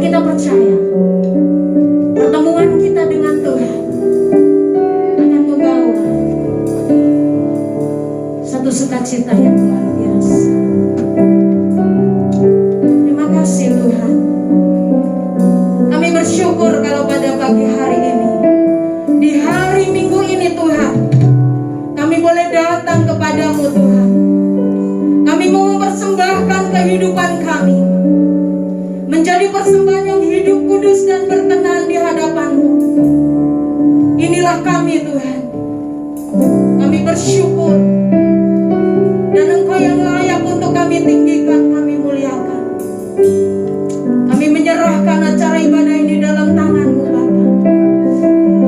kita percaya pertemuan kita dengan Tuhan akan membawa satu sukacita yang luar biasa. Terima kasih Tuhan. Kami bersyukur kalau pada pagi hari ini, di hari Minggu ini Tuhan, kami boleh datang kepadamu Tuhan. Kami mau mempersembahkan kehidupan kami menjadi persembahan yang hidup, kudus, dan berkenan di hadapan-Mu. Inilah kami Tuhan. Kami bersyukur, dan Engkau yang layak untuk kami tinggikan, kami muliakan. Kami menyerahkan acara ibadah ini dalam tangan-Mu Bapa.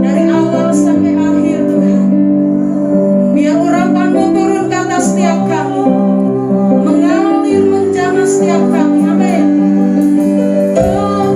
Dari awal sampai akhir Tuhan, biar urapan-Mu turun ke atas setiap kami, mengalir menjamah setiap kami. Amin. Oh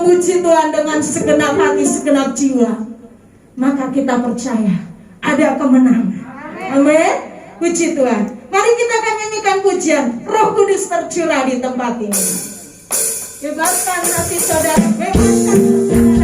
memuji Tuhan dengan segenap hati, segenap jiwa, maka kita percaya ada kemenangan. Amin. Puji Tuhan. Mari kita akan nyanyikan pujian. Roh Kudus tercurah di tempat ini. Bebaskan hati saudara, bebaskan hati saudara.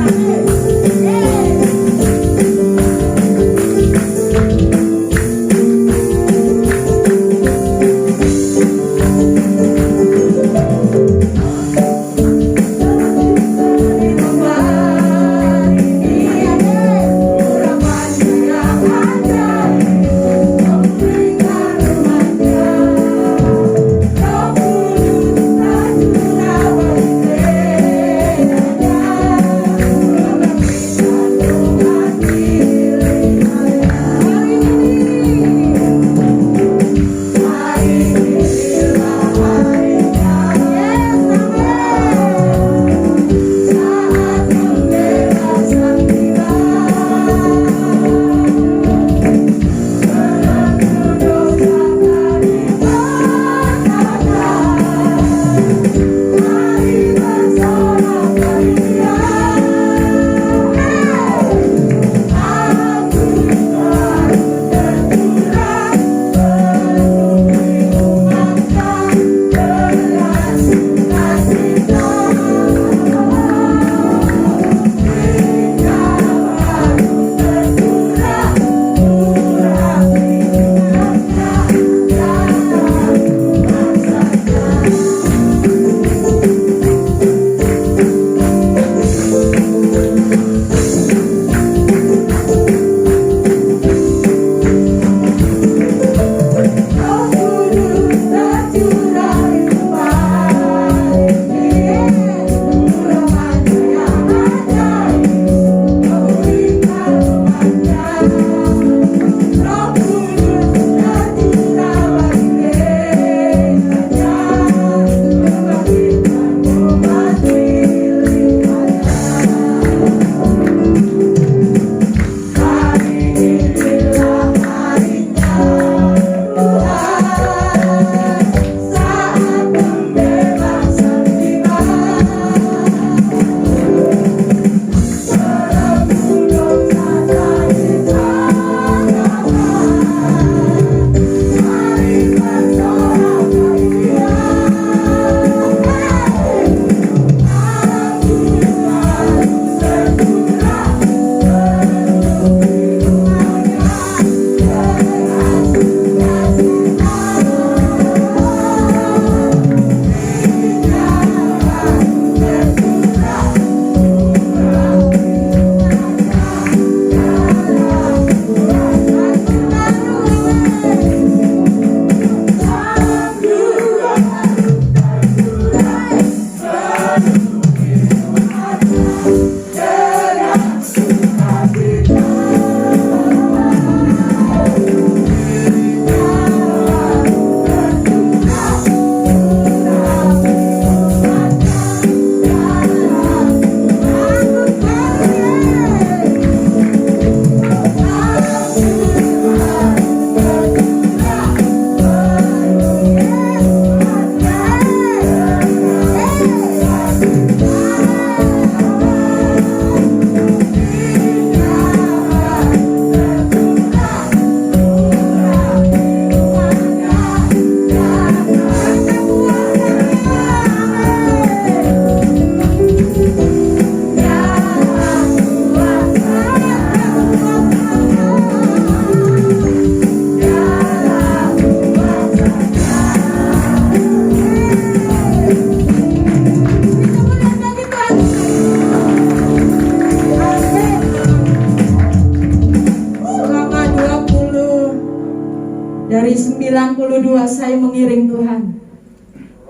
Dari 92 saya mengiring Tuhan,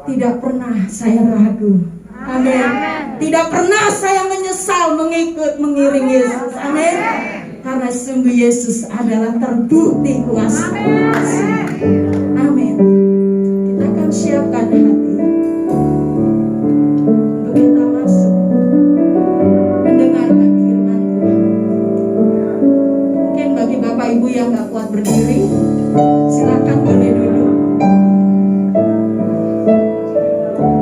tidak pernah saya ragu. Amin. Tidak pernah saya menyesal mengiring Yesus. Amin. Karena sungguh Yesus adalah terbukti kuasa. Amin. Kita akan siapkan hati untuk kita masuk mendengarkan firman Tuhan. Mungkin bagi Bapak Ibu yang gak kuat berdiri, silakan boleh duduk.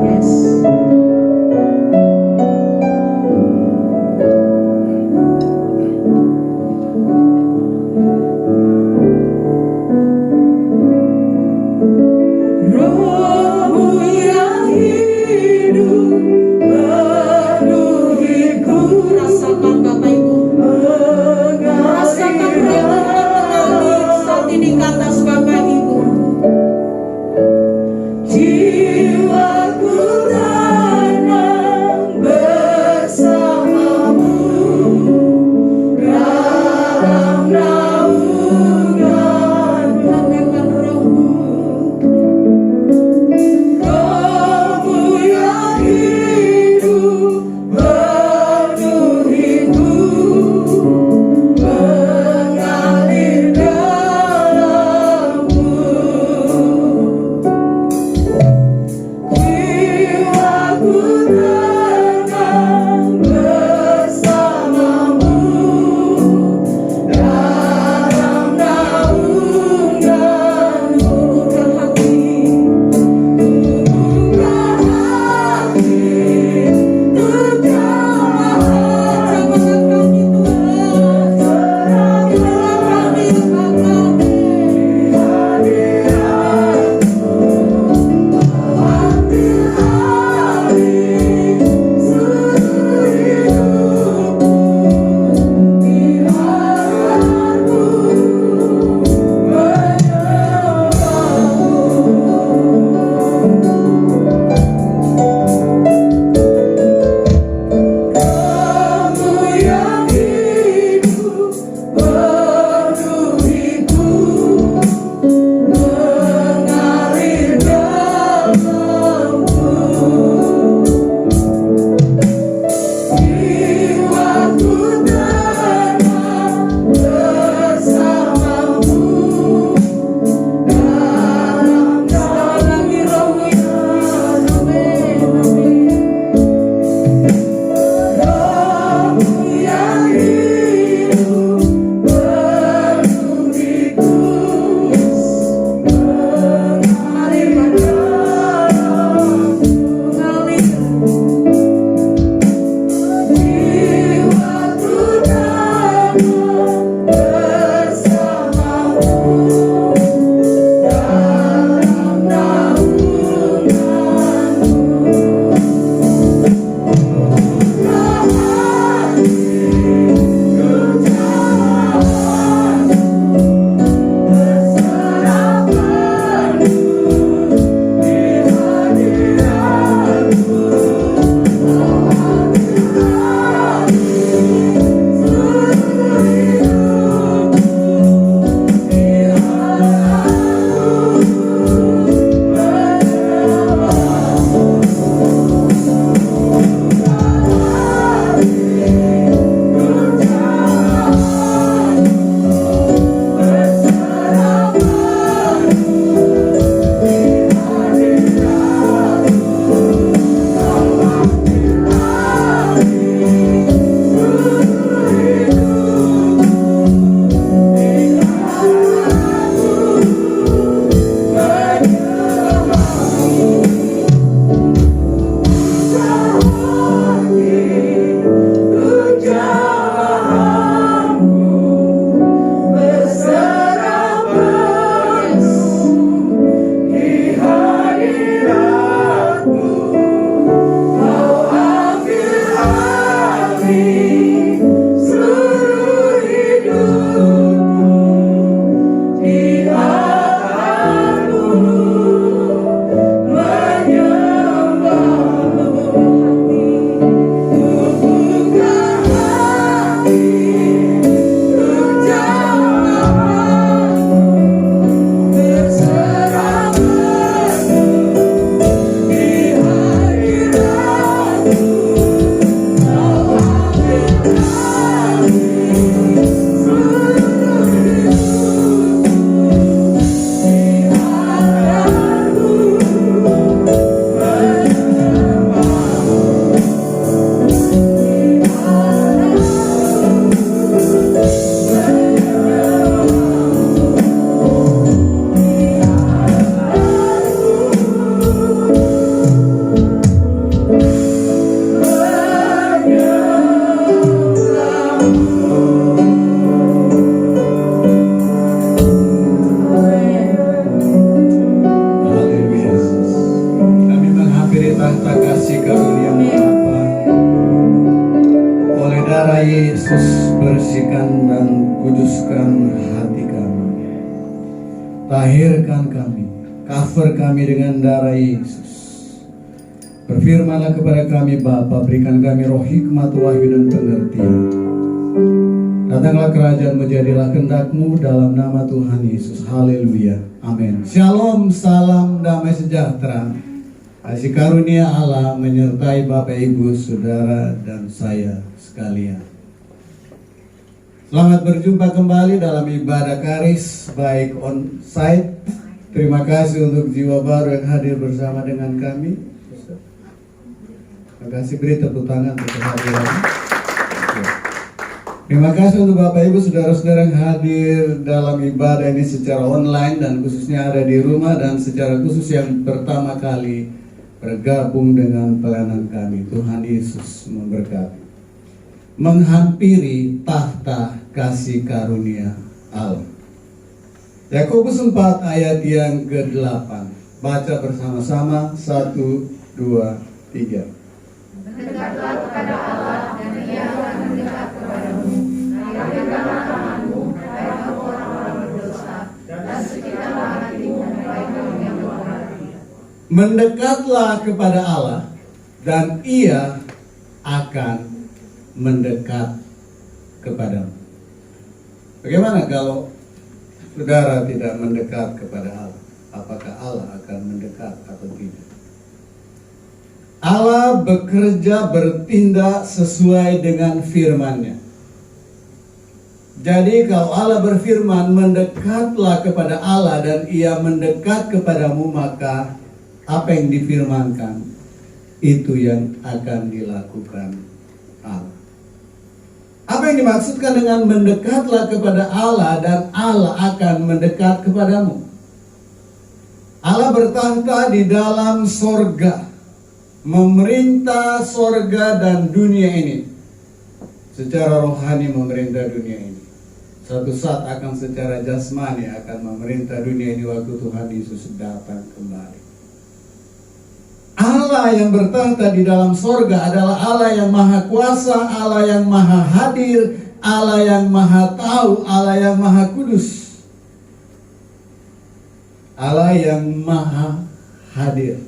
Yes. Rohmu yang hidup penuhiku. Rasakan Bapak Ibu, rasakan roh Tuhan mengalir saat ini ke atas Bapak Ibu. Jiwaku tenang bersamamu dalam naungan. Rasakan rohmu. tahta kasih karunia Bapa, oleh darah Yesus bersihkan dan kuduskan hati kami. Tahirkan kami, cover kami dengan darah Yesus. Berfirmanlah kepada kami Bapa, berikan kami roh hikmat, wahyu dan pengertian. Datanglah kerajaan, menjadilah kehendak-Mu dalam nama Tuhan Yesus. Haleluya. Amin. Shalom, salam damai sejahtera. Kasih karunia Allah menyertai Bapak, Ibu, Saudara, dan saya sekalian. Selamat berjumpa kembali dalam ibadah karis, baik on site. Terima kasih untuk jiwa baru yang hadir bersama dengan kami. Terima kasih, beri tepuk tangan untuk kehadiran. Terima kasih untuk Bapak Ibu Saudara-saudara yang hadir dalam ibadah ini secara online dan khususnya ada di rumah dan secara khusus yang pertama kali bergabung dengan pelayanan kami. Tuhan Yesus memberkati. Menghampiri tahta kasih karunia Allah. Yakobus 4 ayat yang ke-8. Baca bersama-sama, 1, 2, 3. Mendekatlah kepada Allah dan Ia akan mendekat kepadamu. Rapikanlah tanganmu, hai kamu orang-orang berdosa, dan sucikanlah hatimu, hai kamu yang berhati. Mendekatlah kepada Allah dan Ia akan mendekat kepadamu. Bagaimana kalau saudara tidak mendekat kepada Allah? Apakah Allah akan mendekat atau tidak? Allah bekerja, bertindak sesuai dengan firman-Nya. Jadi kalau Allah berfirman, mendekatlah kepada Allah dan Ia mendekat kepadamu, maka apa yang difirmankan itu yang akan dilakukan Allah. Apa yang dimaksudkan dengan mendekatlah kepada Allah dan Allah akan mendekat kepadamu? Allah bertahta di dalam sorga, memerintah sorga dan dunia ini. Secara rohani memerintah dunia ini. Suatu saat akan secara jasmani akan memerintah dunia ini waktu Tuhan Yesus datang kembali. Allah yang bertahta di dalam sorga adalah Allah yang maha kuasa, Allah yang maha hadir, Allah yang maha tahu, Allah yang maha kudus, Allah yang maha hadir.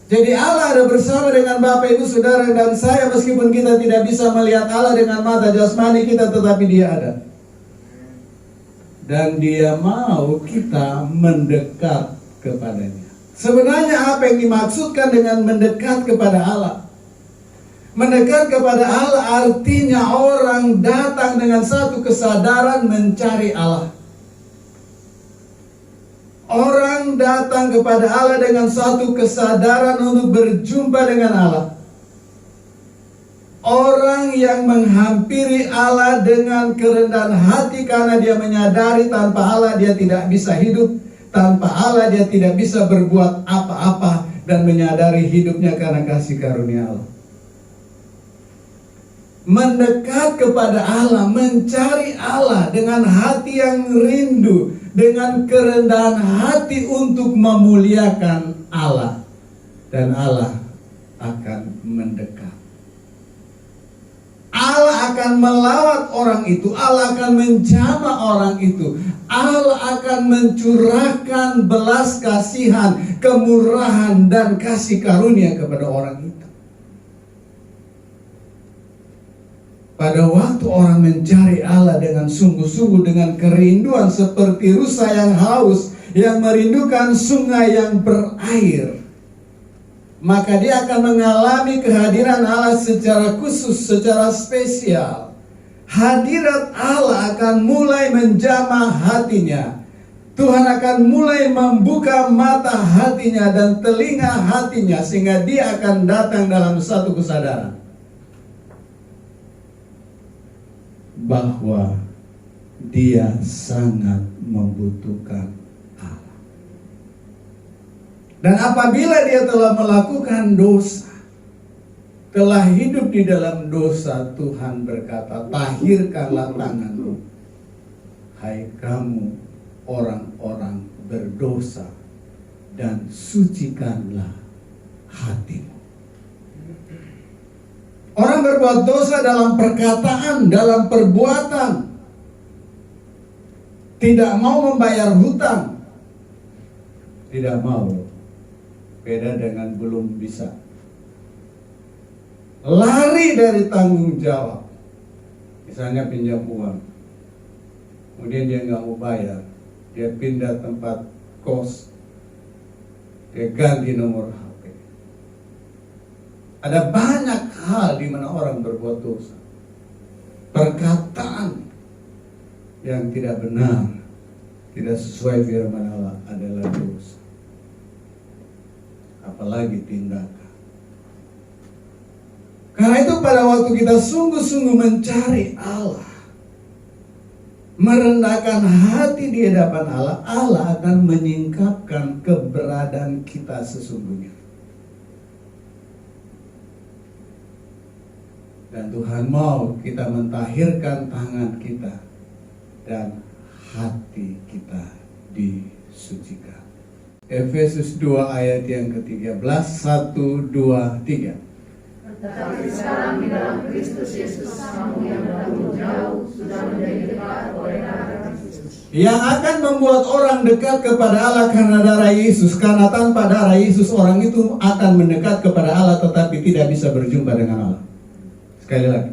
Jadi Allah ada bersama dengan Bapak, Ibu, Saudara, dan saya. Meskipun kita tidak bisa melihat Allah dengan mata jasmani kita, tetapi Dia ada. Dan Dia mau kita mendekat kepadanya. Sebenarnya apa yang dimaksudkan dengan mendekat kepada Allah? Mendekat kepada Allah artinya orang datang dengan satu kesadaran mencari Allah. Orang datang kepada Allah dengan satu kesadaran untuk berjumpa dengan Allah. Orang yang menghampiri Allah dengan kerendahan hati karena dia menyadari tanpa Allah dia tidak bisa hidup. Tanpa Allah dia tidak bisa berbuat apa-apa. Dan menyadari hidupnya karena kasih karunia Allah. Mendekat kepada Allah, mencari Allah dengan hati yang rindu, dengan kerendahan hati untuk memuliakan Allah, dan Allah akan mendekat. Allah akan melawat orang itu, Allah akan menjamah orang itu, Allah akan mencurahkan belas kasihan, kemurahan dan kasih karunia kepada orang itu. Pada waktu orang mencari Allah dengan sungguh-sungguh, dengan kerinduan seperti rusa yang haus, yang merindukan sungai yang berair, maka dia akan mengalami kehadiran Allah secara khusus, secara spesial. Hadirat Allah akan mulai menjamah hatinya. Tuhan akan mulai membuka mata hatinya dan telinga hatinya, sehingga dia akan datang dalam satu kesadaran bahwa dia sangat membutuhkan Allah. Dan apabila dia telah melakukan dosa, telah hidup di dalam dosa, Tuhan berkata, tahirkanlah tanganmu, hai kamu orang-orang berdosa, dan sucikanlah hatimu. Orang berbuat dosa dalam perkataan, dalam perbuatan, tidak mau membayar hutang, tidak mau, beda dengan belum bisa. Lari dari tanggung jawab, misalnya pinjam uang, kemudian dia nggak mau bayar, dia pindah tempat kos, dia ganti nomor HP. Ada banyak hal di mana orang berbuat dosa. Perkataan yang tidak benar, tidak sesuai firman Allah adalah dosa. Apalagi tindakan. Karena itu pada waktu kita sungguh-sungguh mencari Allah, merendahkan hati di hadapan Allah, Allah akan menyingkapkan keberadaan kita sesungguhnya. Dan Tuhan mau kita mentahirkan tangan kita dan hati kita disucikan. Efesus 2 ayat yang ke-13, 1, 2, 3. Tetapi sekarang di dalam Kristus Yesus, kamu yang dahulu jauh sudah menjadi dekat oleh darah Kristus. Yang akan membuat orang dekat kepada Allah karena darah Yesus. Karena tanpa darah Yesus orang itu akan mendekat kepada Allah tetapi tidak bisa berjumpa dengan Allah. Sekali lagi,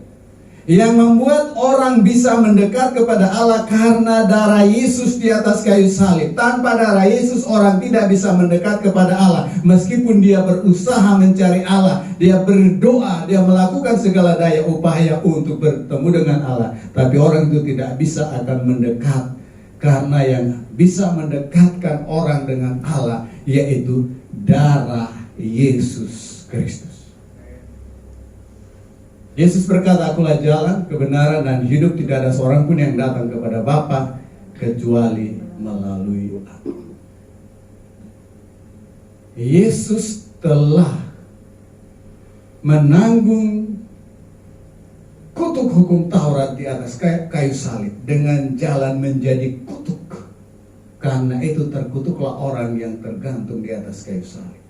yang membuat orang bisa mendekat kepada Allah karena darah Yesus di atas kayu salib. Tanpa darah Yesus orang tidak bisa mendekat kepada Allah. Meskipun dia berusaha mencari Allah, dia berdoa, dia melakukan segala daya upaya untuk bertemu dengan Allah, tapi orang itu tidak bisa akan mendekat. Karena yang bisa mendekatkan orang dengan Allah yaitu darah Yesus Kristus. Yesus berkata, "Akulah jalan, kebenaran, dan hidup. Tidak ada seorang pun yang datang kepada Bapa kecuali melalui Aku." Yesus telah menanggung kutuk hukum Taurat di atas kayu salib dengan jalan menjadi kutuk. Karena itu terkutuklah orang yang tergantung di atas kayu salib.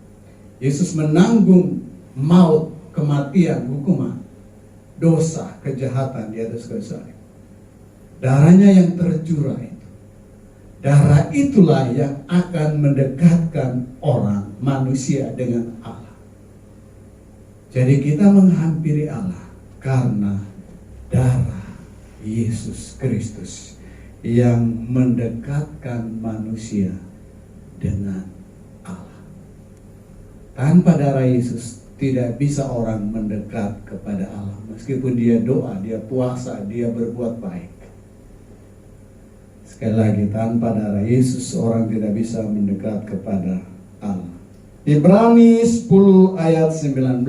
Yesus menanggung maut, kematian, hukuman, dosa, kejahatan di atas kayu salib. Darahnya yang tercurah itu, darah itulah yang akan mendekatkan orang, manusia dengan Allah. Jadi kita menghampiri Allah karena darah Yesus Kristus yang mendekatkan manusia dengan Allah. Tanpa darah Yesus tidak bisa orang mendekat kepada Allah. Meskipun dia doa, dia puasa, dia berbuat baik. Sekali lagi, tanpa darah Yesus orang tidak bisa mendekat kepada Allah. Ibrani 10 ayat 19.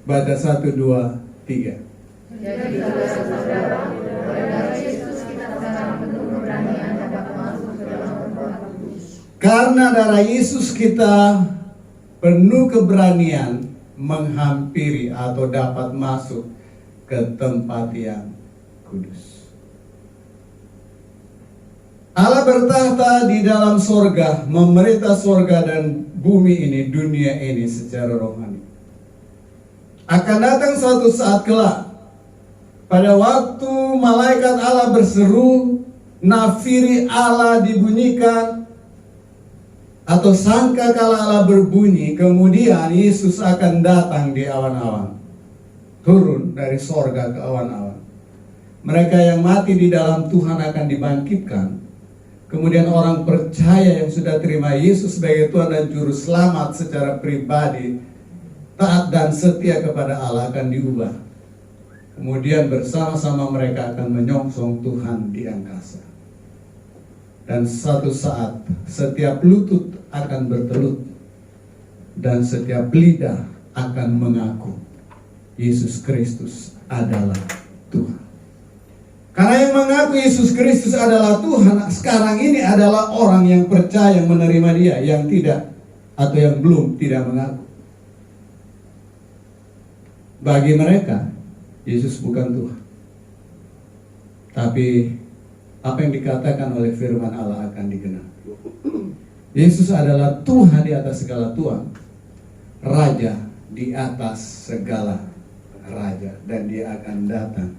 Baca 1, 2, 3. Jadi saudara-saudara, oleh darah Yesus kita secara penuh keberanian dapat masuk ke dalam tempat kudus. Karena darah Yesus kita penuh keberanian menghampiri atau dapat masuk ke tempat yang kudus. Allah bertahta di dalam sorga, memerintah sorga dan bumi ini, dunia ini secara rohani. Akan datang suatu saat kelak, pada waktu malaikat Allah berseru, nafiri Allah dibunyikan, atau sangkakala Allah berbunyi, kemudian Yesus akan datang di awan-awan, turun dari sorga ke awan-awan. Mereka yang mati di dalam Tuhan akan dibangkitkan. Kemudian orang percaya yang sudah terima Yesus sebagai Tuhan dan Juru Selamat secara pribadi, taat dan setia kepada Allah akan diubah. Kemudian bersama-sama mereka akan menyongsong Tuhan di angkasa. Dan satu saat setiap lutut akan bertelut dan setiap lidah akan mengaku Yesus Kristus adalah Tuhan. Karena yang mengaku Yesus Kristus adalah Tuhan sekarang ini adalah orang yang percaya menerima Dia, yang tidak atau yang belum tidak mengaku. Bagi mereka Yesus bukan Tuhan. Tapi apa yang dikatakan oleh firman Allah akan digenapi. Yesus adalah Tuhan di atas segala Tuhan. raja di atas segala raja, dan dia akan datang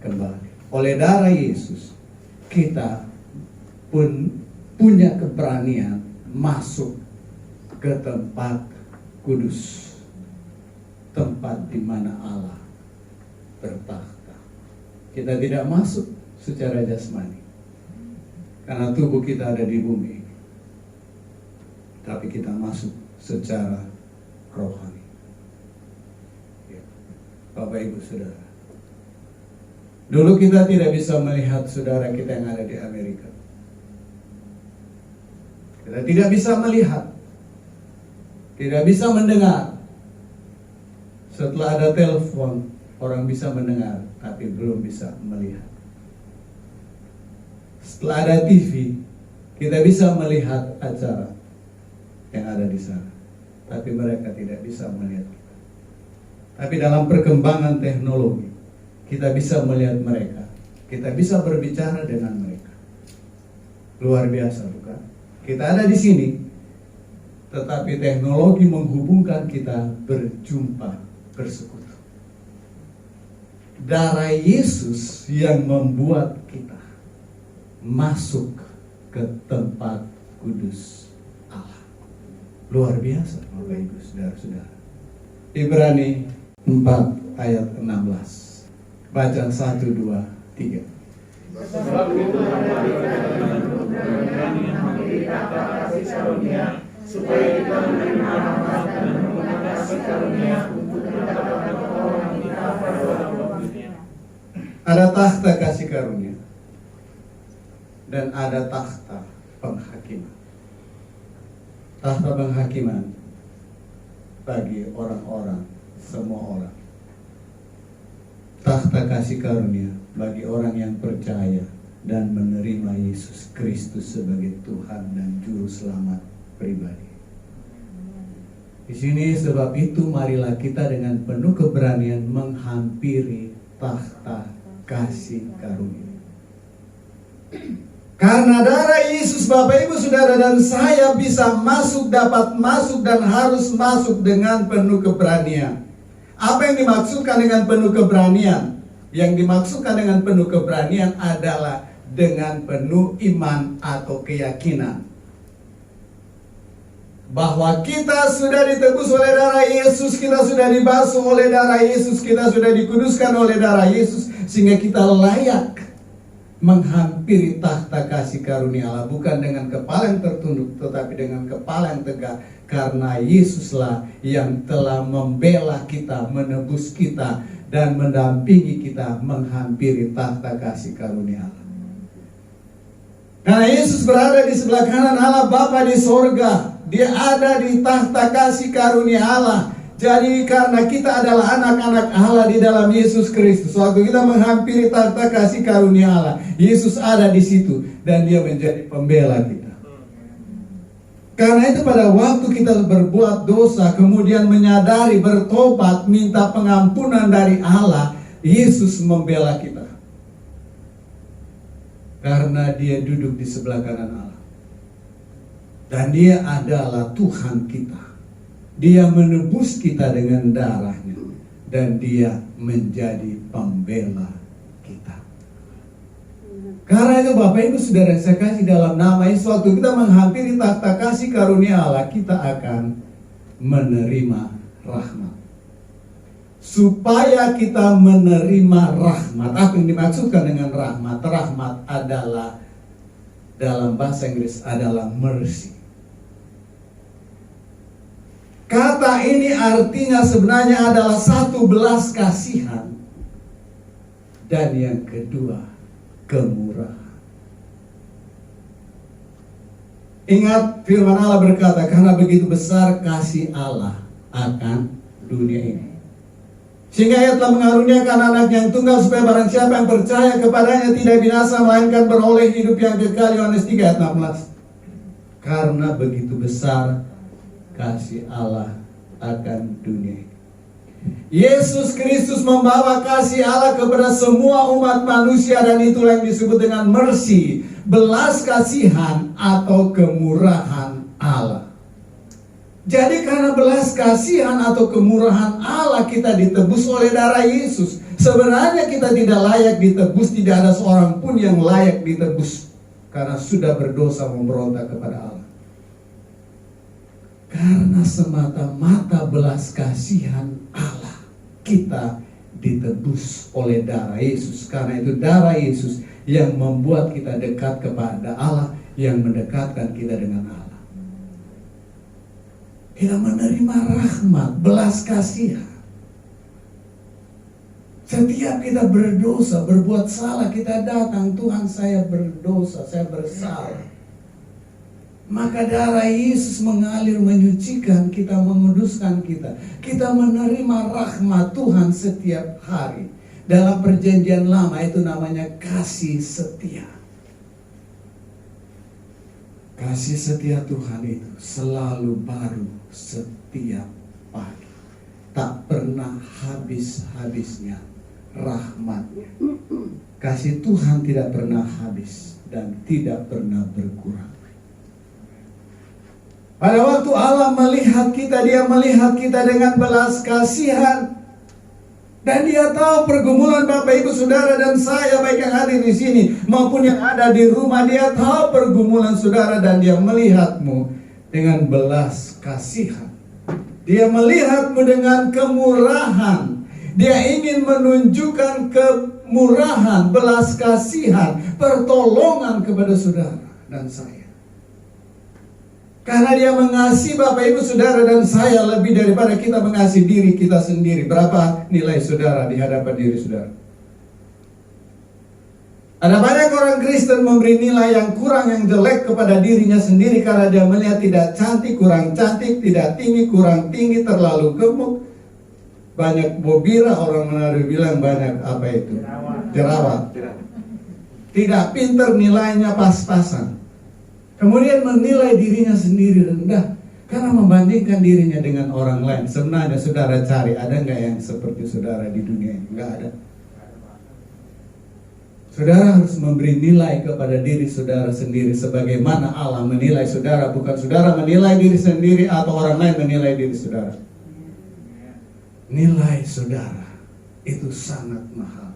kembali. Oleh darah Yesus kita pun punya keberanian masuk ke tempat kudus, tempat di mana Allah bertakhta. Kita tidak masuk secara jasmani karena tubuh kita ada di bumi, tapi kita masuk secara rohani. Ya. Bapak Ibu Saudara, dulu kita tidak bisa melihat saudara kita yang ada di Amerika. Kita tidak bisa melihat, tidak bisa mendengar. Setelah ada telepon, orang bisa mendengar, tapi belum bisa melihat. Setelah ada TV, kita bisa melihat acara yang ada di sana, tapi mereka tidak bisa melihat kita. Tapi dalam perkembangan teknologi, kita bisa melihat mereka, kita bisa berbicara dengan mereka. Luar biasa, bukan? Kita ada di sini, tetapi teknologi menghubungkan kita berjumpa, bersekutu. Darah Yesus yang membuat kita masuk ke tempat kudus Allah. Luar biasa, Bapak Ibu Saudara-saudara. Ibrani 4 ayat 16. Baca 1, 2, 3. Sebab itu kasih karunia, supaya kita menerima rahmat dan menggunakan kasih karunia untuk mendapatkan pertolongan kita pada waktunya. Ada takhta kasih karunia dan ada takhta penghakiman. Takhta penghakiman bagi orang-orang, semua orang. Takhta kasih karunia bagi orang yang percaya dan menerima Yesus Kristus sebagai Tuhan dan Juru Selamat pribadi. Di sini sebab itu marilah kita dengan penuh keberanian menghampiri takhta kasih karunia. Karena darah Yesus, Bapak Ibu Saudara dan saya bisa masuk, dapat masuk dan harus masuk dengan penuh keberanian. Apa yang dimaksudkan dengan penuh keberanian? Yang dimaksudkan dengan penuh keberanian adalah dengan penuh iman atau keyakinan bahwa kita sudah ditebus oleh darah Yesus, kita sudah dibasuh oleh darah Yesus, kita sudah dikuduskan oleh darah Yesus, sehingga kita layak menghampiri takhta kasih karunia Allah, bukan dengan kepala yang tertunduk, tetapi dengan kepala yang tegak, karena Yesuslah yang telah membela kita, menebus kita, dan mendampingi kita menghampiri takhta kasih karunia Allah. Karena Yesus berada di sebelah kanan Allah Bapa di sorga, Dia ada di takhta kasih karunia Allah. Jadi karena kita adalah anak-anak Allah di dalam Yesus Kristus, waktu kita menghampiri takhta kasih karunia Allah, Yesus ada di situ dan Dia menjadi pembela kita. Karena itu pada waktu kita berbuat dosa, kemudian menyadari, bertobat, minta pengampunan dari Allah, Yesus membela kita. Karena Dia duduk di sebelah kanan Allah. Dan Dia adalah Tuhan kita. Dia menebus kita dengan darahnya. Dan Dia menjadi pembela kita. Karena itu Bapak Ibu Saudara saya kasih dalam nama Yesus, waktu kita menghampiri takhta kasih karunia Allah, kita akan menerima rahmat. Supaya kita menerima rahmat. Apa yang dimaksudkan dengan rahmat? Rahmat adalah, dalam bahasa Inggris adalah mercy. Kata ini artinya sebenarnya adalah satu belas kasihan. Dan yang kedua, kemurahan. Ingat firman Allah berkata, karena begitu besar kasih Allah akan dunia ini, sehingga Ia telah mengaruniakan anak yang tunggal, supaya barang siapa yang percaya kepadanya tidak binasa, melainkan beroleh hidup yang kekal. Yohanes 3 ayat 16. Karena begitu besar kasih Allah akan dunia ini, Yesus Kristus membawa kasih Allah kepada semua umat manusia, dan itulah yang disebut dengan mercy, belas kasihan atau kemurahan Allah. Jadi karena belas kasihan atau kemurahan Allah kita ditebus oleh darah Yesus. Sebenarnya kita tidak layak ditebus, tidak ada seorang pun yang layak ditebus. Karena sudah berdosa memberontak kepada Allah. Karena semata-mata belas kasihan Allah, kita ditebus oleh darah Yesus. Karena itu darah Yesus yang membuat kita dekat kepada Allah, yang mendekatkan kita dengan Allah. Kita menerima rahmat, belas kasihan. Setiap kita berdosa, berbuat salah, kita datang, Tuhan saya berdosa, saya bersalah. Maka darah Yesus mengalir menyucikan kita, menguduskan kita. Kita menerima rahmat Tuhan setiap hari. Dalam perjanjian lama itu namanya kasih setia. Kasih setia Tuhan itu selalu baru setiap pagi. Tak pernah habis-habisnya rahmatnya. Kasih Tuhan tidak pernah habis dan tidak pernah berkurang. Pada waktu Allah melihat kita, Dia melihat kita dengan belas kasihan. Dan Dia tahu pergumulan Bapak Ibu Saudara dan saya, baik yang hadir di sini maupun yang ada di rumah. Dia tahu pergumulan saudara dan Dia melihatmu dengan belas kasihan. Dia melihatmu dengan kemurahan. Dia ingin menunjukkan kemurahan, belas kasihan, pertolongan kepada saudara dan saya. Karena Dia mengasihi Bapak Ibu Saudara dan saya lebih daripada kita mengasihi diri kita sendiri. Berapa nilai saudara di hadapan diri saudara? Ada banyak orang Kristen memberi nilai yang kurang, yang jelek kepada dirinya sendiri karena dia melihat tidak cantik, kurang cantik, tidak tinggi, kurang tinggi, terlalu gemuk. Banyak bobira, orang Manado bilang banyak apa itu? Jerawat. Tidak pinter, nilainya pas-pasan. Kemudian menilai dirinya sendiri rendah karena membandingkan dirinya dengan orang lain. Sebenarnya saudara cari, ada nggak yang seperti saudara di dunia ini? Nggak ada. Saudara harus memberi nilai kepada diri saudara sendiri sebagaimana Allah menilai saudara, bukan saudara menilai diri sendiri atau orang lain menilai diri saudara. Nilai saudara itu sangat mahal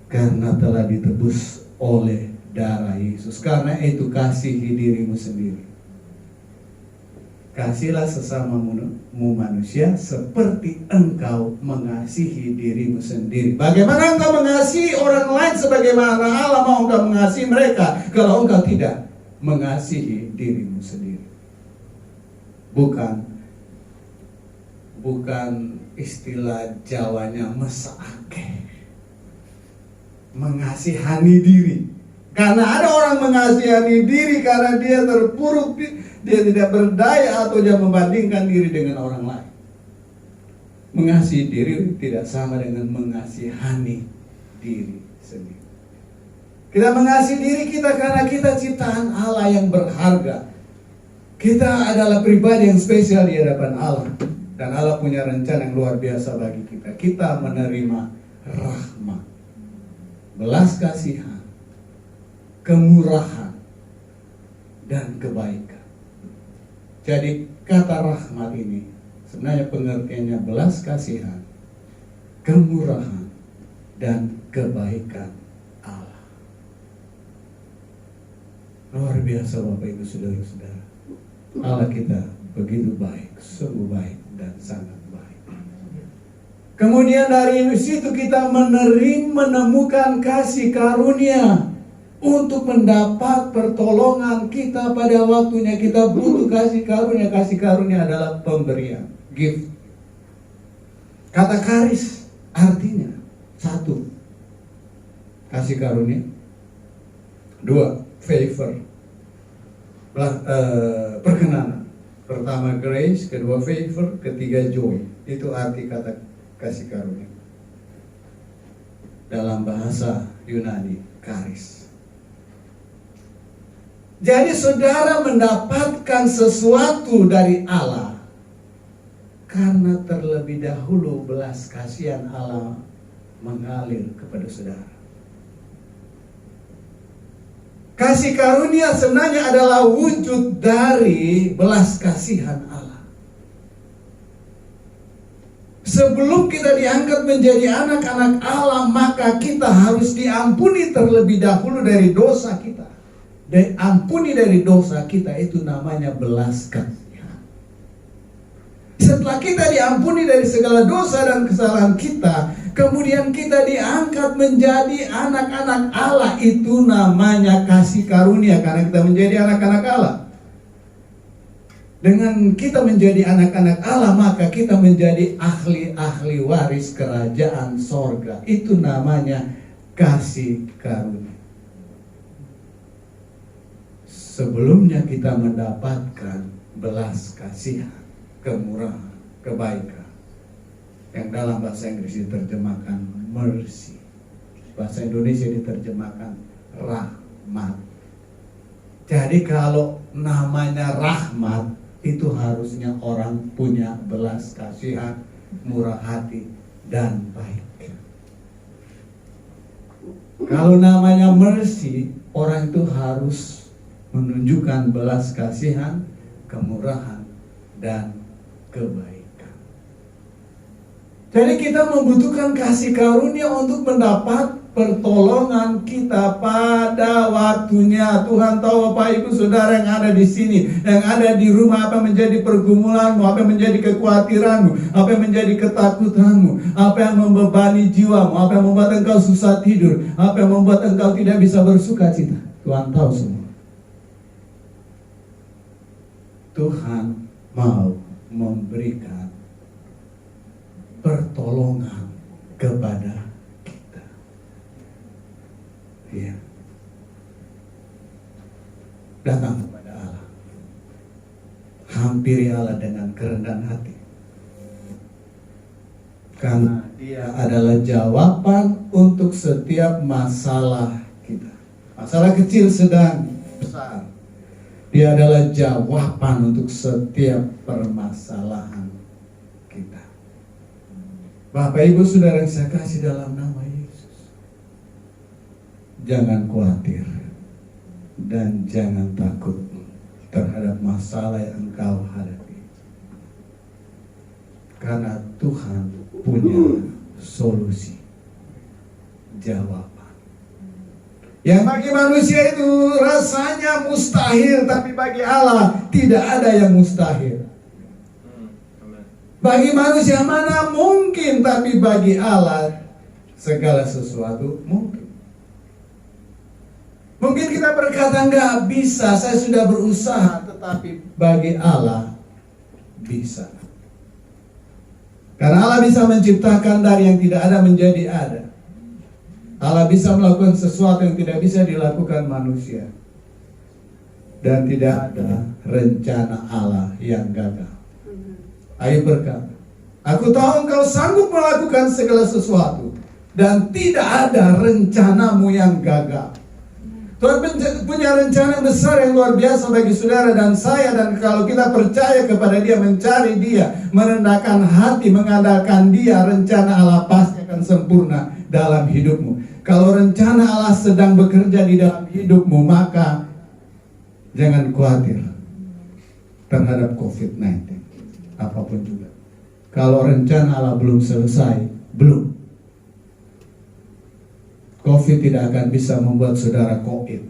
karena telah ditebus oleh darah Yesus. Karena itu kasihi dirimu sendiri. Kasihlah sesamamu manusia seperti engkau mengasihi dirimu sendiri. Bagaimana engkau mengasihi orang lain sebagaimana Allah mau engkau mengasihi mereka kalau engkau tidak mengasihi dirimu sendiri? Bukan istilah Jawanya mesake, mengasihani diri. Karena ada orang mengasihani diri karena dia terpuruk, dia tidak berdaya atau dia membandingkan diri dengan orang lain. Mengasihi diri tidak sama dengan mengasihani diri sendiri. Kita mengasihi diri kita karena kita ciptaan Allah yang berharga. Kita adalah pribadi yang spesial di hadapan Allah. Dan Allah punya rencana yang luar biasa bagi kita. Kita menerima rahmat, belas kasihan, kemurahan, dan kebaikan. Jadi kata rahmat ini sebenarnya pengertiannya belas kasihan, kemurahan, dan kebaikan Allah. Luar biasa Bapak Ibu Saudara-saudara. Allah kita begitu baik, sungguh baik dan sangat baik. Kemudian dari situ kita menemukan kasih karunia untuk mendapat pertolongan kita pada waktunya kita butuh kasih karunia. Kasih karunia adalah pemberian, gift. Kata karis artinya satu, kasih karunia. Dua, favor, perkenanan. Pertama grace, kedua favor, ketiga joy. Itu arti kata kasih karunia. Dalam bahasa Yunani, karis. Jadi saudara mendapatkan sesuatu dari Allah karena terlebih dahulu belas kasihan Allah mengalir kepada saudara. Kasih karunia sebenarnya adalah wujud dari belas kasihan Allah. Sebelum kita diangkat menjadi anak-anak Allah, maka kita harus diampuni terlebih dahulu dari dosa kita. Diampuni dari dosa kita, itu namanya belas kasihan. Setelah kita diampuni dari segala dosa dan kesalahan kita, kemudian kita diangkat menjadi anak-anak Allah. Itu namanya kasih karunia, karena kita menjadi anak-anak Allah. Dengan kita menjadi anak-anak Allah, maka kita menjadi ahli-ahli waris kerajaan sorga. Itu namanya kasih karunia. Sebelumnya kita mendapatkan belas kasihan, kemurahan, kebaikan, yang dalam bahasa Inggris diterjemahkan mercy, bahasa Indonesia diterjemahkan rahmat. Jadi kalau namanya rahmat, itu harusnya orang punya belas kasihan, murah hati, dan baik. Kalau namanya mercy, orang itu harus menunjukkan belas kasihan, kemurahan, dan kebaikan. Jadi kita membutuhkan kasih karunia untuk mendapat pertolongan kita pada waktunya. Tuhan tahu Bapak Ibu Saudara yang ada di sini, yang ada di rumah, apa yang menjadi pergumulanmu, apa yang menjadi kekhawatiranmu, apa yang menjadi ketakutanmu, apa yang membebani jiwamu, apa yang membuat engkau susah tidur, apa yang membuat engkau tidak bisa bersuka cita. Tuhan tahu semua. Tuhan mau memberikan pertolongan kepada kita. Ya. Datang kepada Allah. Hampiri Allah dengan kerendahan hati. Karena Dia adalah jawaban untuk setiap masalah kita. Masalah kecil, sedang, besar. Dia adalah jawaban untuk setiap permasalahan kita. Bapak Ibu Saudara yang saya kasih dalam nama Yesus, jangan khawatir dan jangan takut terhadap masalah yang engkau hadapi. Karena Tuhan punya solusi, jawaban. Yang bagi manusia itu rasanya mustahil, tapi bagi Allah tidak ada yang mustahil. Bagi manusia mana mungkin, tapi bagi Allah segala sesuatu mungkin. Mungkin kita berkata nggak bisa, saya sudah berusaha, tetapi bagi Allah bisa. Karena Allah bisa menciptakan dari yang tidak ada menjadi ada. Allah bisa melakukan sesuatu yang tidak bisa dilakukan manusia. Dan tidak ada rencana Allah yang gagal. Ayub berkata, aku tahu engkau sanggup melakukan segala sesuatu, dan tidak ada rencanamu yang gagal. Tuhan punya rencana besar yang luar biasa bagi saudara dan saya. Dan kalau kita percaya kepada Dia, mencari Dia, merendahkan hati, mengandalkan Dia, rencana Allah pasti akan sempurna dalam hidupmu. Kalau rencana Allah sedang bekerja di dalam hidupmu, maka jangan khawatir terhadap COVID-19, apapun juga. Kalau rencana Allah belum selesai, belum. COVID tidak akan bisa membuat saudara COVID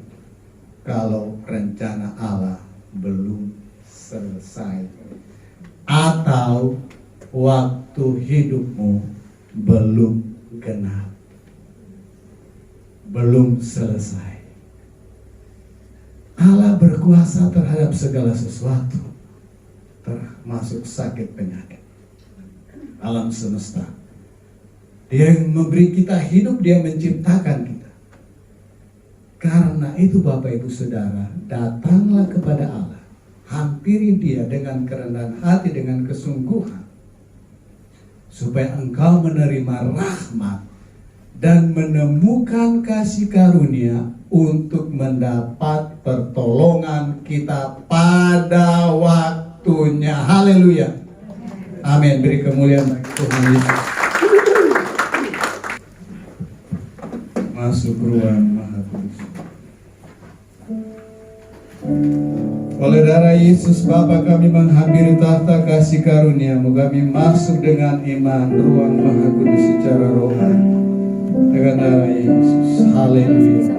kalau rencana Allah belum selesai, atau waktu hidupmu belum genap, belum selesai. Allah berkuasa terhadap segala sesuatu, termasuk sakit penyakit, alam semesta. Dia yang memberi kita hidup, Dia menciptakan kita. Karena itu Bapak Ibu Saudara, datanglah kepada Allah, hampiri Dia dengan kerendahan hati, dengan kesungguhan, supaya engkau menerima rahmat dan menemukan kasih karunia untuk mendapat pertolongan kita pada waktunya. Haleluya. Amin. Beri kemuliaan bagi Tuhan Yesus. Masuk ruang Maha Kudus. Oleh darah Yesus Bapa kami menghampiri tahta kasih karunia-Mu. Kami masuk dengan iman ruang Maha Kudus secara rohani. Dengan darah Yesus. Haleluya.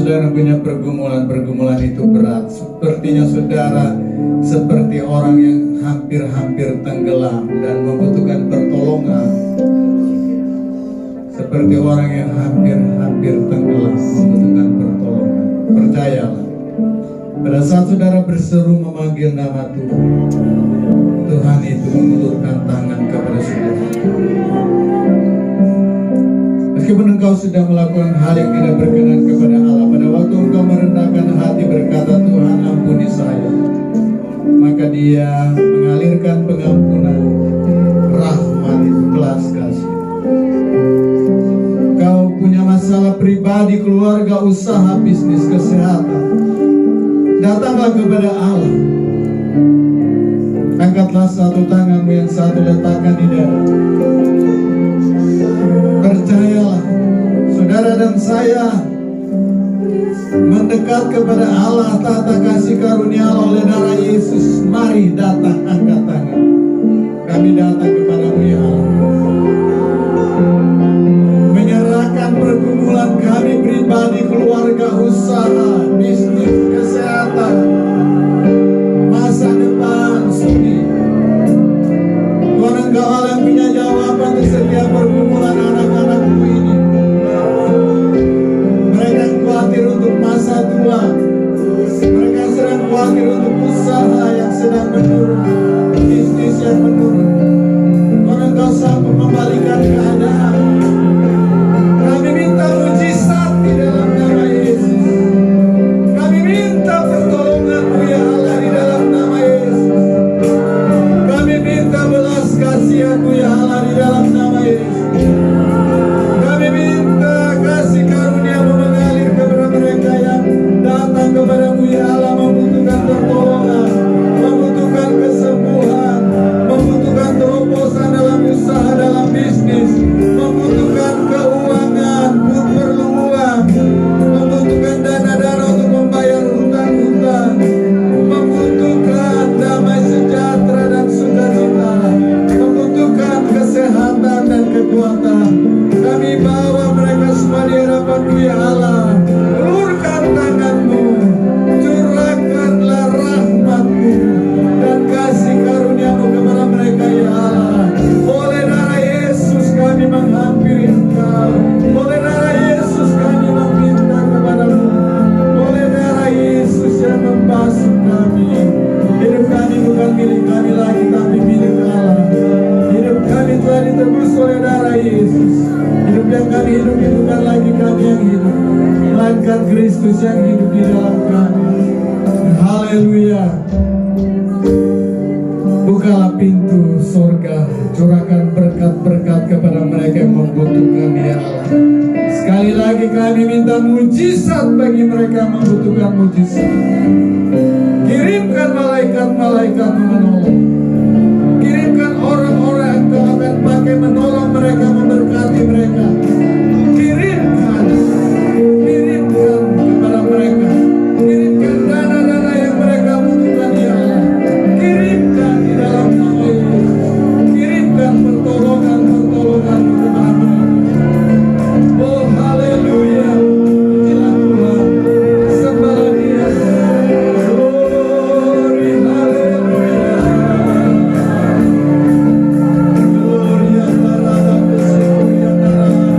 saudara punya pergumulan itu berat. Sepertinya saudara seperti orang yang hampir-hampir tenggelam dan membutuhkan pertolongan. Seperti orang yang hampir-hampir tenggelam membutuhkan pertolongan. Percayalah, pada saat saudara berseru memanggil nama Tuhan, Tuhan itu mengulurkan tangan kepada saudara. Meskipun engkau sudah melakukan hal yang tidak berkenan kepada Allah, pada waktu engkau merendahkan hati berkata, Tuhan ampuni saya, maka Dia mengalirkan pengampunan, rahmat itu, belas kasih. keluarga, usaha, bisnis, kesehatan. Datanglah kepada Allah. Angkatlah satu tanganmu, yang satu letakkan di dada. Percayalah, saudara dan saya mendekat kepada Allah, tata kasih karunia Allah oleh darah Yesus. Mari datang, angkat tangan. Kami datang kepadamu ya Allah, menyerahkan pergumulan kami pribadi, keluarga, usaha, bisnis, kesehatan, masa depan, studi. Tuhan, Engkau Allah yang punya jawaban untuk setiap pergumulan anak-anakmu ini. Mereka khawatir untuk masa tua, mereka sedang khawatir untuk usaha yang sedang menurun, bisnis yang menurun. Tuhan, Engkau sanggup membalikan keadaan. Kami minta mujizat di dalam nama Yesus. Kami minta pertolongan-Mu ya Allah di dalam nama Yesus. Kami minta belas kasihan-Mu ya Allah di dalam nama Yesus. Kami minta kasih karunia-Mu mengalir kepada mereka yang datang kepada-Mu ya Allah, membutuhkan pertolongan, membutuhkan kesembuhan, membutuhkan terobosan dalam usaha, dalam bisnis, membutuhkan keuangan, perlu uang, membutuhkan dana-dana untuk membayar hutang-hutang, membutuhkan damai sejahtera dan sukacita, membutuhkan kesehatan dan kekuatan. Kami bawa mereka semua di hadapan-Mu ya Allah. Ulurkan tangan-Mu, curahkanlah rahmat-Mu dan kasih karunia-Mu kepada mereka ya Allah. Oleh darah Yesus kami menghampiri Engkau. Oleh darah Yesus kami meminta kepada-Mu. Oleh darah Yesus yang membasuh kami. Hidup kami bukan milik kami lagi, tapi milik Allah. Hidup kami telah ditebus oleh darah Yesus. Hidup yang kami hidupi bukan lagi kami yang hidup, melainkan Kristus yang hidup di dalam kami. Haleluya. Bukalah pintu surga, curahkan berkat-berkat kepada mereka yang membutuhkan ya Allah. Sekali lagi kami minta mujizat bagi mereka yang membutuhkan mujizat. Kirimkan malaikat-malaikat menolong. Kirimkan orang-orang yang Kau akan pakai menolong mereka, memberkati mereka. Kirimkan kepada mereka. Kirimkan dana-dana yang mereka butuhkan ya Allah. Kirimkan di dalam nama Yesus. Kirimkan pertolongan kepada mereka. Oh haleluya. Pujilah Tuhan. Sembahlah Dia. Glory haleluya. Gloria tarada, gloria tarada.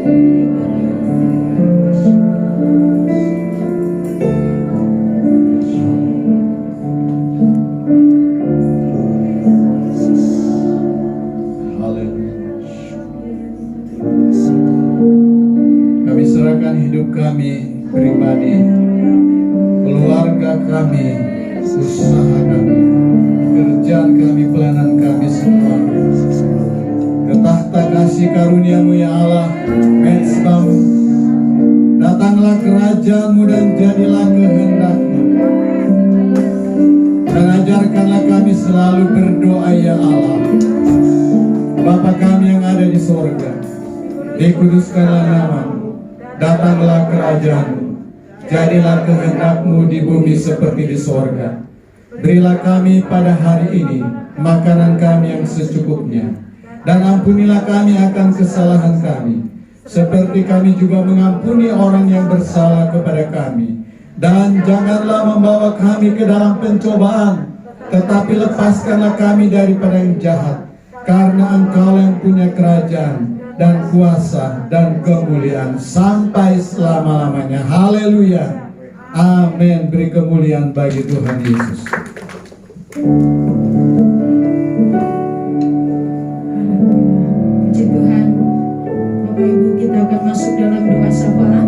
Kami serahkan hidup kami pribadi, keluarga kami, usaha kami, kerjaan kami, pelayanan kami semua ke tahta kasih karunia-Mu ya Allah. Mensbam, datanglah kerajaan-Mu dan jadilah kehendak-Mu, dan ajarkanlah kami selalu berdoa ya Allah. Bapa kami yang ada di sorga, dikuduskanlah nama-Mu, datanglah kerajaan-Mu, jadilah kehendak-Mu di bumi seperti di sorga. Berilah kami pada hari ini makanan kami yang secukupnya, dan ampunilah kami akan kesalahan kami, seperti kami juga mengampuni orang yang bersalah kepada kami. Dan janganlah membawa kami ke dalam pencobaan, tetapi lepaskanlah kami daripada yang jahat, karena Engkau yang punya kerajaan dan kuasa dan kemuliaan sampai selama-lamanya. Haleluya. Amin. Beri kemuliaan bagi Tuhan Yesus. Puji Tuhan. Bapak Ibu, kita akan masuk dalam doa syafaat.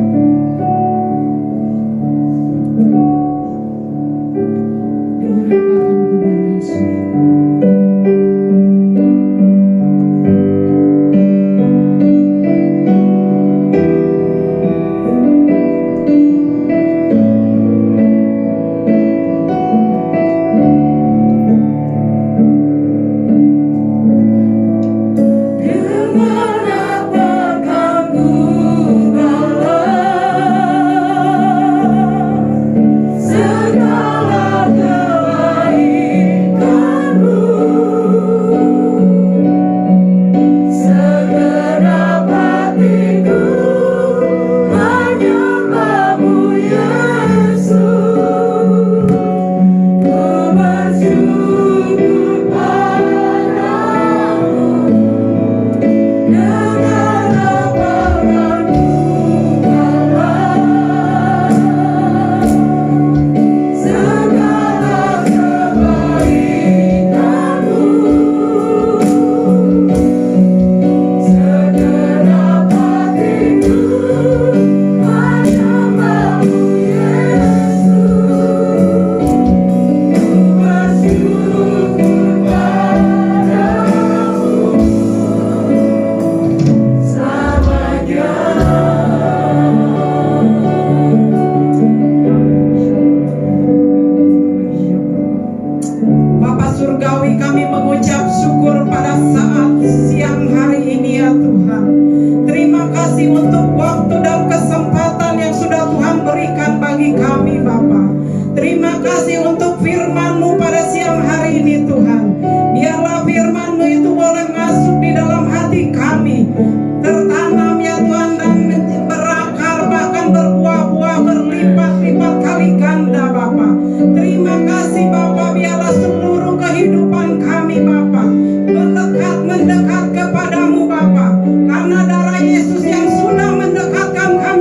mendekat kepadamu Bapa, karena darah Yesus yang sudah mendekatkan kami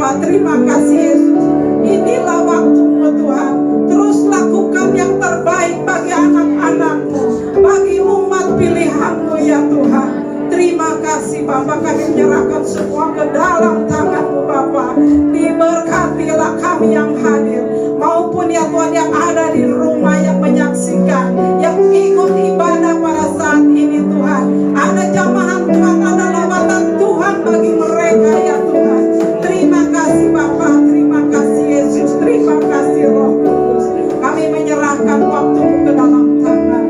Bapa. Terima kasih Yesus. Inilah waktu-Mu Tuhan. Terus lakukan yang terbaik bagi anak-anak-Mu, bagi umat pilihan-Mu ya Tuhan. Terima kasih Bapa, kami menyerahkan semua ke dalam tangan-Mu Bapa. Diberkatilah kami yang hadir, maupun ya Tuhan yang ada di rumah yang menyaksikan, yang ikut ibadah pada saat ini Tuhan. Ada jamahan Tuhan, ada lawatan Tuhan bagi mereka ya Tuhan. Terima kasih Bapa, terima kasih Yesus, terima kasih Roh Kudus. Kami menyerahkan waktu-Mu ke dalam tangan.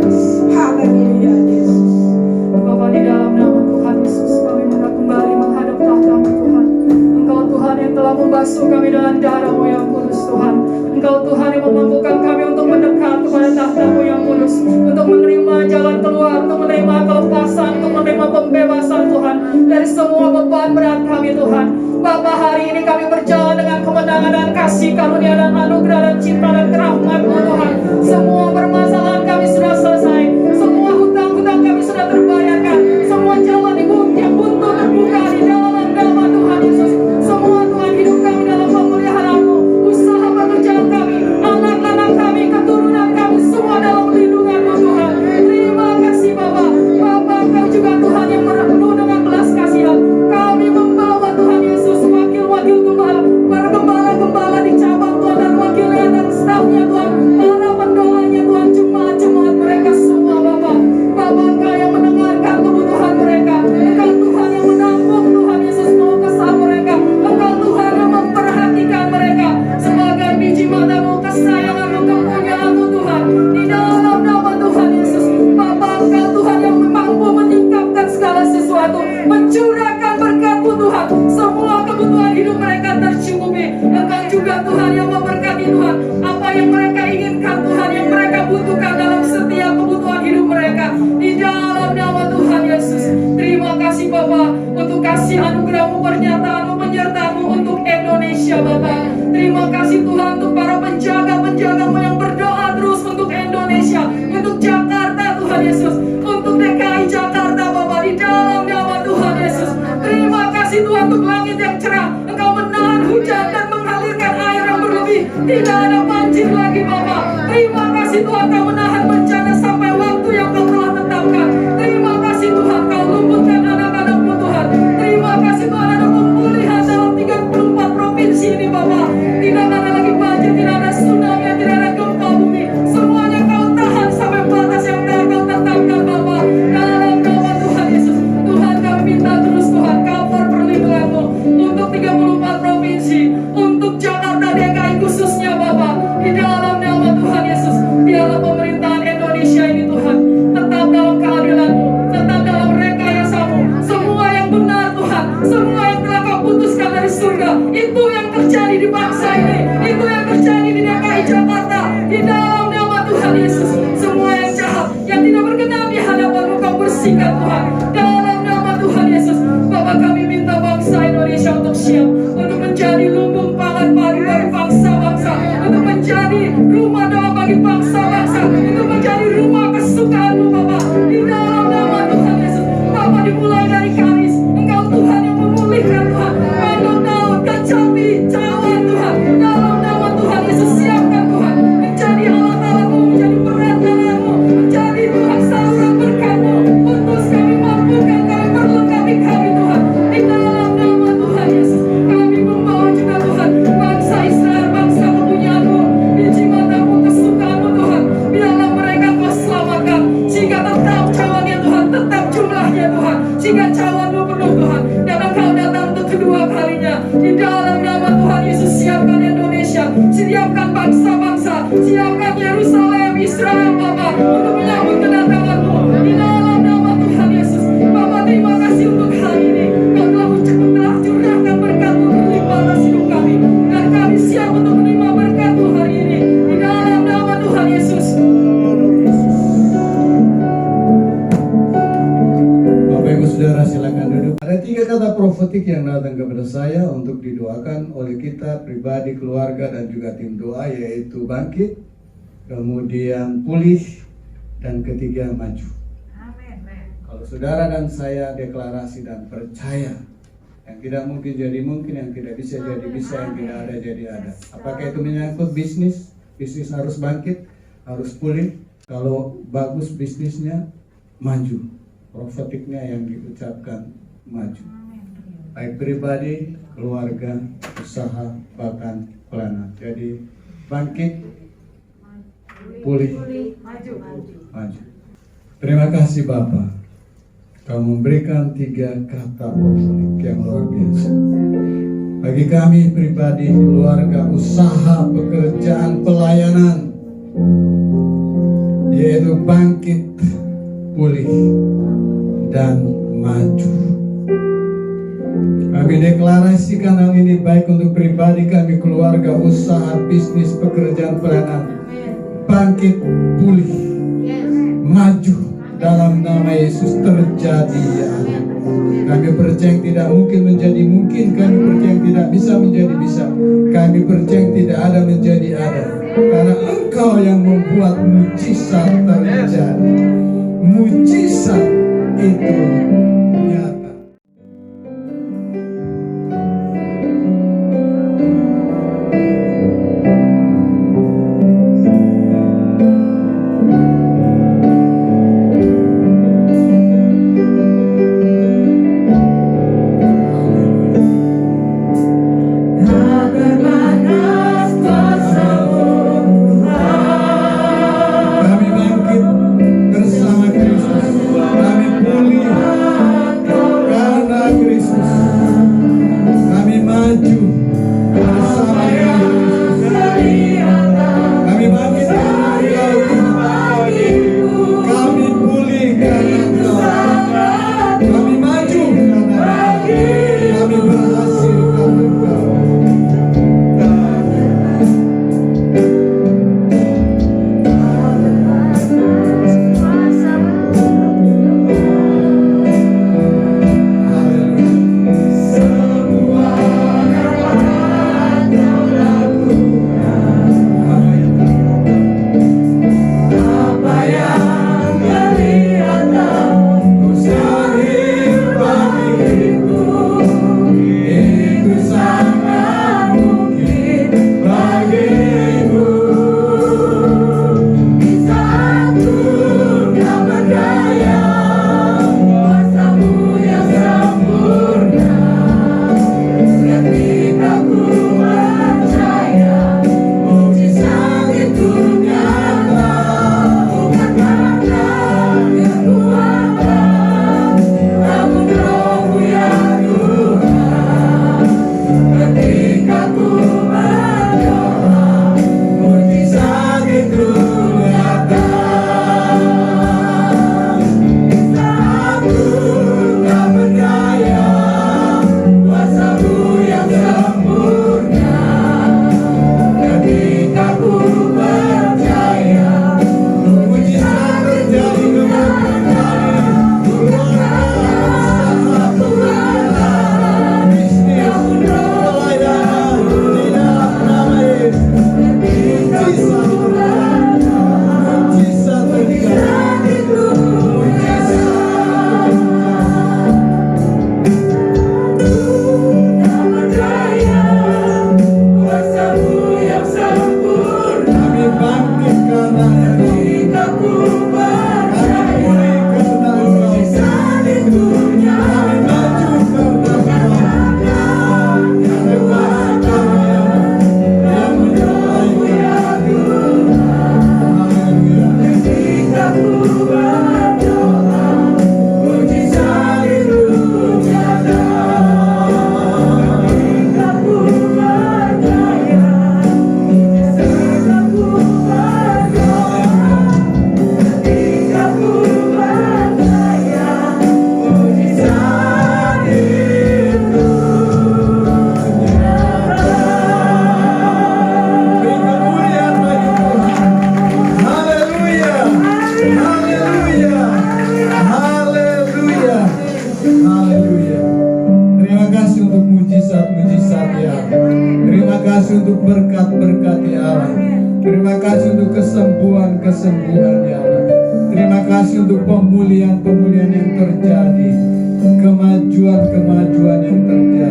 Haleluya Yesus. Bapa, di dalam nama Tuhan Yesus, kami hendak kembali menghadap tahta-Mu Tuhan. Engkau Tuhan yang telah membasuh kami dengan darah-Mu yang kudus Tuhan. Engkau Tuhan yang memampukan kami untuk mendekat kepada tahta-Mu yang kudus, untuk menerima jalan keluar, untuk menerima kelepasan, untuk menerima pembebasan Tuhan dari semua beban berat kami Tuhan. Bapa, hari ini kami berjalan dengan kemenangan dan kasih karunia dan anugerah dan cinta dan rahmat-Mu Tuhan. Semua permasalahan kami sudah selesai, semua hutang-hutang kami sudah terbayarkan, semua jalan yang buntu terbuka di dalam nama Tuhan Yesus. Semua Tuhan hidup kami dalam pemeliharaan-Mu, usaha pekerjaan kami, anak-anak kami, keturunan kami, semua dalam lindungan-Mu Tuhan. Terima kasih Bapa. Bapa, Engkau juga Tuhan yang penuh dengan belas kasihan. Kami membawa Tuhan Yesus wakil-wakil gembala, para gembala-gembala di cabang Tuhan, dan wakilnya dan stafnya Tuhan, para pendoanya Tuhan, jemaat-jemaat mereka semua Bapa. Bapa, Engkau yang mendengarkan kebutuhan mereka, Engkau Tuhan yang menampung Tuhan Yesus mau kesal mereka, Engkau Tuhan yang memperhatikan mereka sebagai biji mata-Mu, kesayangan-Mu, kepunyaan-Mu Tuhan. Di dalam nama Tuhan Yesus, Bapa, Engkau Tuhan yang mampu menyingkapkan segala sesuatu, mencurahkan berkat-Mu Tuhan. Semua kebutuhan hidup mereka tercukupi. Engkau juga Tuhan yang memberkati Tuhan apa yang mereka inginkan Tuhan, yang mereka butuhkan dalam setiap kebutuhan hidup mereka. Di dalam nama Tuhan Yesus, terima kasih Bapa untuk kasih anugerah-Mu, pernyataan-Mu, penyertaan-Mu untuk Indonesia Bapa. Terima kasih Tuhan untuk para penjaga-penjaga-Mu yang berdoa terus untuk Indonesia, untuk Jakarta Tuhan Yesus, untuk DKI Jakarta Bapa. Di dalam nama Tuhan Yesus, terima kasih Tuhan untuk langit yang cerah. Engkau menahan hujan dan mengalirkan air yang berlebih. Tidak ada banjir lagi Bapa. Terima kasih Tuhan, Kau menahan bencana sampai waktu yang Kau telah tetapkan. Terima kasih Tuhan, Kau luputkan anak-anak-Mu Tuhan. Terima kasih Tuhan, ada pemulihan dalam 34 provinsi ini Bapa. Tidak ada lagi banjir, tidak ada tsunami, tidak ada gempa bumi. Semuanya Kau tahan sampai batas yang telah Kau tetapkan Bapa. Dalam nama Tuhan Yesus, Tuhan kami minta terus Tuhan, cover perlindungan-Mu untuk 34 provinsi, untuk Jakarta DKI khususnya Bapa. Di dalam nama Tuhan Yesus, biarlah pemerintahan Indonesia ini Tuhan tetap dalam keadilan-Mu, tetap dalam rekayasa-Mu. Semua yang benar Tuhan, semua yang telah Kau putuskan dari surga, itu yang terjadi di bangsa ini, itu yang terjadi di DKI Jakarta. Di dalam nama Tuhan Yesus, semua yang jahat, yang tidak berkenan di hadapan-Mu, Kau bersihkan Tuhan. Dalam nama Tuhan Yesus, Bapak, kami minta bangsa Indonesia untuk siap, untuk menjadi lumbung pangan padi bagi bangsa-bangsa, untuk menjadi rumah doa bagi bangsa-bangsa, untuk menjadi rumah kesukaan-Mu Bapak. Di dalam nama Tuhan Yesus, Bapak, dimulai dari Karis, Engkau Tuhan yang memulihkan Tuhan, Pondok Daud, Kecapi, Cawan Tuhan. Dalam nama Tuhan Yesus, siapkan Tuhan, menjadi alat-alat-Mu, menjadi perantara-Mu, menjadi Tuhan saluran berkat-Mu. Putus kami, mampukan kami, perlengkapi kami Tuhan. Di dalam nama Tuhan Yesus, kami membawa juga Tuhan bangsa Israel, bangsa kepunyaan-Mu, biji mata-Mu, kesukaan-Mu Tuhan. Biarlah mereka Kau selamatkan, sehingga tetap cawannya Tuhan, tetap jumlahnya Tuhan, sehingga cawan-Mu penuh Tuhan, dan Engkau datang untuk kedua kalinya. Di dalam nama Tuhan Yesus, siapkan Indonesia, siapkan bangsa-bangsa, siapkan Yerusalem, Israel Bapa, untuk menyambut kedatangan-Mu. Di dalam nama Tuhan Yesus, Bapa, terima kasih untuk hari ini. Kau telah curahkan berkat-Mu berlimpah atas hidup kami, dan kami siap untuk menerima berkat-Mu hari ini. Di dalam nama Tuhan Yesus. Bapak Ibu Saudara, silakan duduk. Ada 3 kata profetik yang datang kepada saya untuk didoakan oleh kita pribadi, keluarga, dan juga tim doa, yaitu bangkit, kemudian pulih, dan ketiga maju. Kalau saudara dan saya deklarasi dan percaya, Yang tidak mungkin jadi mungkin, yang tidak bisa jadi bisa, yang tidak ada jadi ada. Apakah itu menyangkut bisnis? Bisnis harus bangkit, harus pulih. Kalau bagus bisnisnya, maju. Profetiknya yang diucapkan maju. Baik pribadi, keluarga, usaha, bahkan pelayanan. Jadi bangkit, pulih, maju. Terima kasih Bapak. Kamu memberikan 3 kata profetik yang luar biasa. Bagi kami pribadi, keluarga, usaha, pekerjaan, pelayanan, yaitu bangkit, pulih, dan maju. Kami deklarasikan hal ini baik untuk pribadi kami, keluarga, usaha, bisnis, pekerjaan, pelayanan. Bangkit, pulih, maju dalam nama Yesus terjadi ya Allah. Kami percaya yang tidak mungkin menjadi mungkin, kami percaya yang tidak bisa menjadi bisa, kami percaya yang tidak ada menjadi ada, karena Engkau yang membuat mujizat terjadi. Mujizat itu nyata. Kami bangkit bersama Kristus. Kami pulih karena Kristus. Kami maju bersama Kristus. Kami bangkit karena Engkau. Kami pulih karena Engkau. Kami maju karena Engkau. Kami berhasil karena Engkau. kasih untuk berkat-berkat ya Allah. Terima kasih untuk kesembuhan-kesembuhan ya Allah. Terima kasih untuk pemulihan-pemulihan yang terjadi, kemajuan-kemajuan yang terjadi.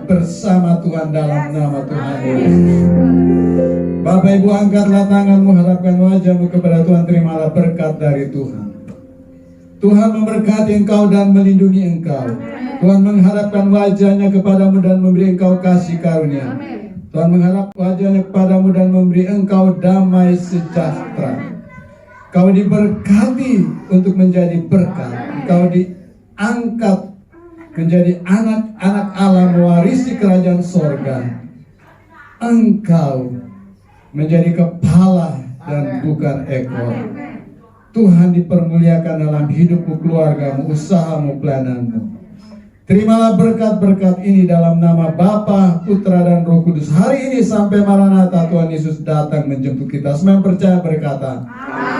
bersama Tuhan dalam nama Tuhan Yesus. Bapak Ibu, angkatlah tanganmu, harapkan wajahmu kepada Tuhan, terimalah berkat dari Tuhan. Tuhan memberkati engkau dan melindungi engkau. Tuhan mengharapkan wajahnya kepadamu dan memberi engkau kasih karunia. Tuhan mengharap wajahnya kepadamu dan memberi engkau damai sejahtera. Kau diberkati untuk menjadi berkat. Kau diangkat menjadi anak-anak Allah, mewarisi kerajaan sorga. Engkau menjadi kepala dan bukan ekor. Tuhan dipermuliakan dalam hidupmu, keluargamu, usahamu, pelayananmu. Terimalah berkat-berkat ini dalam nama Bapa, Putra, dan Roh Kudus. Hari ini sampai Maranatha Tuhan Yesus datang menjemput kita. Semua yang percaya berkata,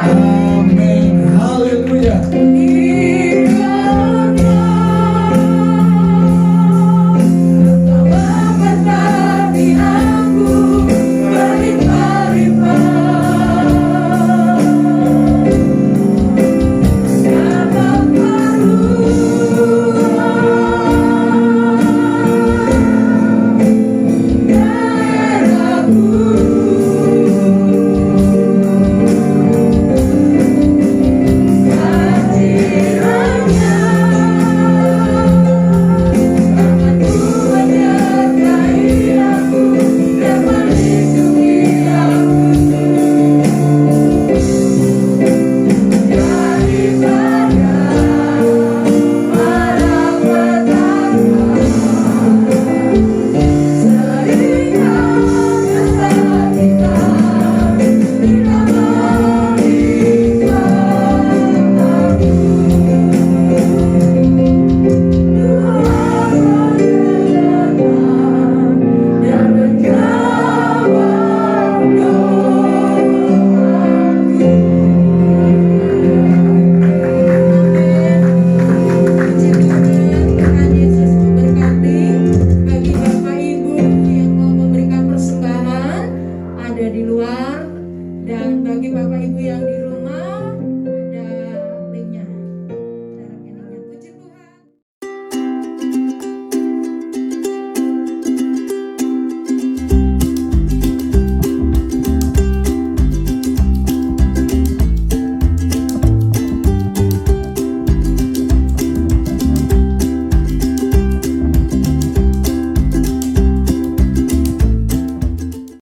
Amin. Haleluya.